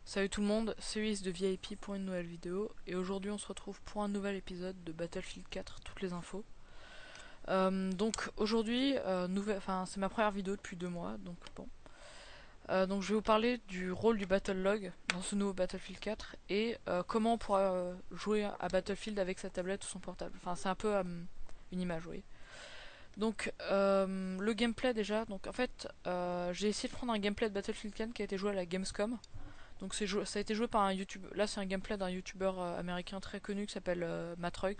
Salut tout le monde, c'est Ulysse de VIP pour une nouvelle vidéo et aujourd'hui on se retrouve pour un nouvel épisode de Battlefield 4, toutes les infos. Donc aujourd'hui, c'est ma première vidéo depuis 2 mois, donc bon. Donc je vais vous parler du rôle du Battle Log dans ce nouveau Battlefield 4 et comment on pourra jouer à Battlefield avec sa tablette ou son portable. Enfin c'est un peu une image, oui. Donc le gameplay déjà, donc en fait j'ai essayé de prendre un gameplay de Battlefield 4 qui a été joué à la Gamescom. Donc ça a été joué par un YouTube. Là, c'est un gameplay d'un YouTuber américain très connu qui s'appelle Matroix.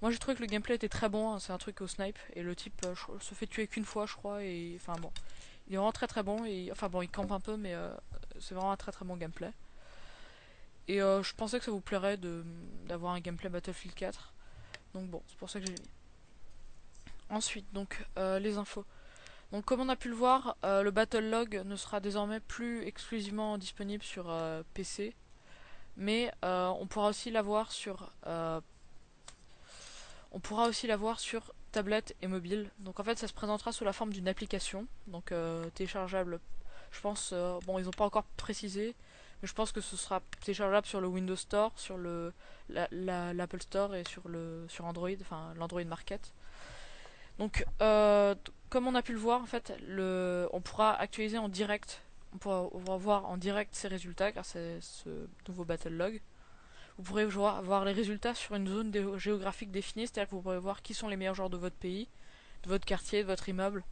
Moi, j'ai trouvé que le gameplay était très bon, hein, c'est un truc au snipe et le type se fait tuer qu'une fois, je crois. Et enfin bon, il est vraiment très très bon. Et enfin bon, il campe un peu, mais c'est vraiment un très très bon gameplay. Et je pensais que ça vous plairait d'avoir un gameplay Battlefield 4. Donc bon, c'est pour ça que j'ai mis. Ensuite, donc les infos. Donc comme on a pu le voir, le Battle Log ne sera désormais plus exclusivement disponible sur PC, mais on pourra aussi l'avoir sur tablette et mobile. Donc en fait ça se présentera sous la forme d'une application, donc téléchargeable. Je pense, bon ils n'ont pas encore précisé, mais je pense que ce sera téléchargeable sur le Windows Store, sur l'Apple Store et sur Android, enfin l'Android Market. Donc comme on a pu le voir en fait, on pourra actualiser en direct, on pourra voir en direct ses résultats grâce à ce nouveau Battle Log. Vous pourrez voir les résultats sur une zone géographique définie, c'est-à-dire que vous pourrez voir qui sont les meilleurs joueurs de votre pays, de votre quartier, de votre immeuble,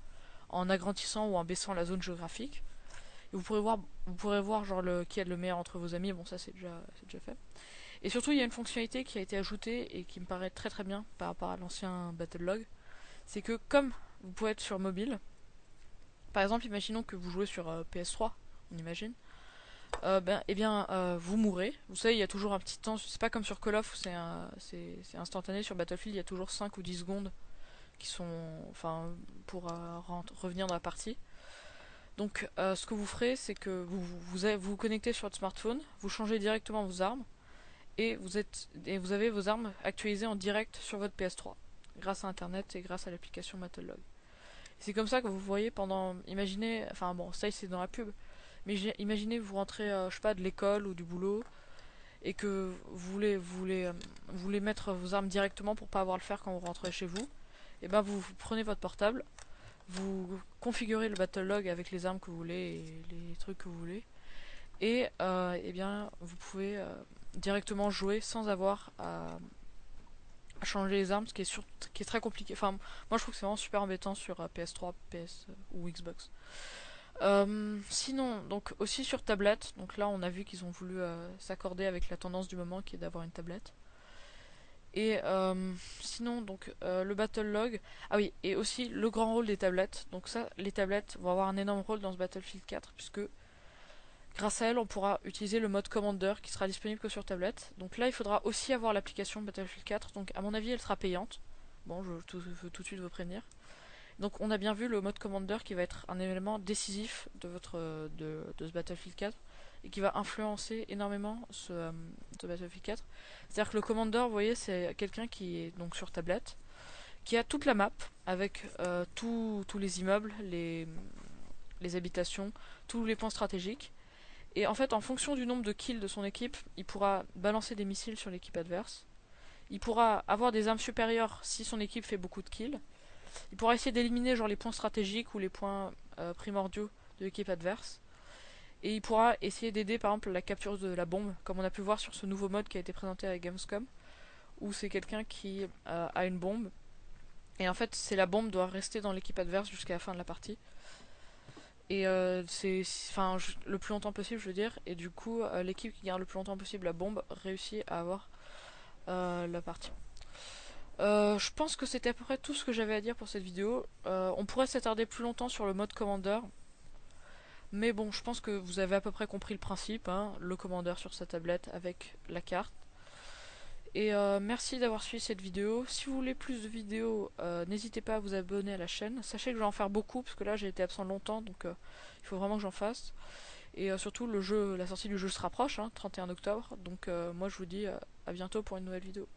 en agrandissant ou en baissant la zone géographique. Et vous pourrez voir genre qui est le meilleur entre vos amis. Bon, ça c'est déjà fait. Et surtout, il y a une fonctionnalité qui a été ajoutée et qui me paraît très très bien par rapport à l'ancien Battle Log. C'est que comme vous pouvez être sur mobile, par exemple, imaginons que vous jouez sur PS3, on imagine. Vous mourrez. Vous savez, il y a toujours un petit temps. C'est pas comme sur Call of où c'est instantané. Sur Battlefield, il y a toujours 5 ou 10 secondes qui sont, enfin, pour revenir dans la partie. Donc, ce que vous ferez, c'est que vous connectez sur votre smartphone, vous changez directement vos armes et vous avez vos armes actualisées en direct sur votre PS3 grâce à Internet et grâce à l'application Battlelog. C'est comme ça que vous voyez pendant, imaginez, enfin bon, ça c'est dans la pub, mais imaginez vous rentrez, je sais pas, de l'école ou du boulot et que vous voulez mettre vos armes directement pour pas avoir à le faire quand vous rentrez chez vous. Et ben vous prenez votre portable, vous configurez le battle log avec les armes que vous voulez et les trucs que vous voulez, et vous pouvez directement jouer sans avoir à changer les armes, qui est très compliqué. Enfin, moi je trouve que c'est vraiment super embêtant sur PS3, PS ou Xbox. Sinon, donc aussi sur tablette, donc là on a vu qu'ils ont voulu s'accorder avec la tendance du moment qui est d'avoir une tablette. Et sinon, donc le Battle Log. Ah oui, et aussi le grand rôle des tablettes. Donc ça, les tablettes vont avoir un énorme rôle dans ce Battlefield 4, puisque grâce à elles, on pourra utiliser le mode Commander qui sera disponible que sur tablette. Donc là, il faudra aussi avoir l'application Battlefield 4. Donc à mon avis, elle sera payante. Bon, je veux tout de suite vous prévenir. Donc on a bien vu le mode Commander qui va être un élément décisif de ce Battlefield 4 et qui va influencer énormément ce Battlefield 4. C'est-à-dire que le Commander, vous voyez, c'est quelqu'un qui est donc sur tablette, qui a toute la map avec tous les immeubles, les habitations, tous les points stratégiques. Et en fait, en fonction du nombre de kills de son équipe, il pourra balancer des missiles sur l'équipe adverse. Il pourra avoir des armes supérieures si son équipe fait beaucoup de kills. Il pourra essayer d'éliminer genre les points stratégiques ou les points primordiaux de l'équipe adverse. Et il pourra essayer d'aider par exemple la capture de la bombe, comme on a pu voir sur ce nouveau mode qui a été présenté à Gamescom, où c'est quelqu'un qui a une bombe. Et en fait, c'est la bombe doit rester dans l'équipe adverse jusqu'à la fin de la partie. Et enfin, le plus longtemps possible, je veux dire. Et du coup, l'équipe qui garde le plus longtemps possible la bombe réussit à avoir la partie. Je pense que c'était à peu près tout ce que j'avais à dire pour cette vidéo. On pourrait s'attarder plus longtemps sur le mode Commander. Mais bon, je pense que vous avez à peu près compris le principe, hein, le Commander sur sa tablette avec la carte. Et merci d'avoir suivi cette vidéo. Si vous voulez plus de vidéos, n'hésitez pas à vous abonner à la chaîne. Sachez que je vais en faire beaucoup, parce que là j'ai été absent longtemps, donc il faut vraiment que j'en fasse. Et surtout, la sortie du jeu se rapproche, hein, 31 octobre. Donc moi je vous dis à bientôt pour une nouvelle vidéo.